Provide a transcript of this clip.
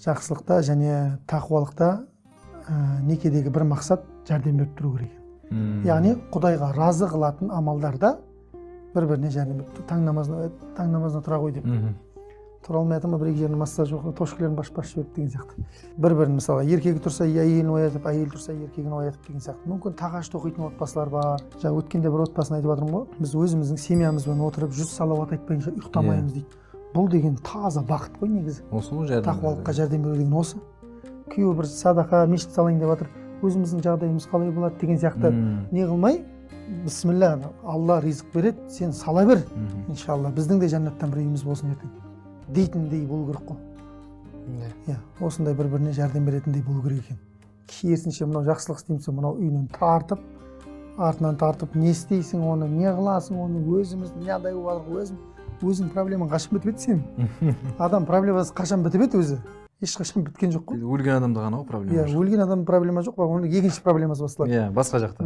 жақсылықта және тақуалықта некедегі бір мақсат жәрдем беріп тұру керек екен. Яғни Құдайға разы қылатын амалдарда бір-біріне жәрдем беріп, таң намазына тұра ғой деп. Тұра алмай жатыр ма, бір-екі жеріне массаж жоқ, тошқыларын басып жіберіп деген сияқты. Бір-бірін мысалға еркегі тұрса әйелін оятып, әйел тұрса еркегін оятып деген сияқты. Мүмкін тағашты оқитын отбасылар бар. Жаңа өткенде бір отбасын айтып жатырмын ғой. Біз өзіміздің семьямызбен отырып 100 салауат айтпайынша ұйықтамаймыз дейді. Бұл деген таза бақыт қой негізі. Осы ғой жәрдем. Тақуалыққа жәрдем беру деген осы. Күйеуі бір садақа, мешіт салайын деп жатыр. Өзіміздің жағдайымыз қалай болады деген сияқты не қылмай, бисмилля, Алла ризық береді, сен сала бер. Иншалла, біздің де жәннаттан бір үйіміз болсын ертең. Дейтіндей болу керек қой. Иә, осындай бір-біріне жәрдем беретіндей болу керек екен. Керісінше мынау жақсылық істеймін, мынау үйінен тартып, артынан тартып, не істейсің оны, не қыласың оны, өзіміз мынадай болып өзің проблемаң қашан бітіп еді сенің? Адам проблемасы қашан бітіп еді өзі? Ешқашан біткен жоқ қой. Өлген адамда ғана ғой проблема. Иә, өлген адамның проблема жоқ, оның екінші проблемасы басталады. Иә, басқа жақта.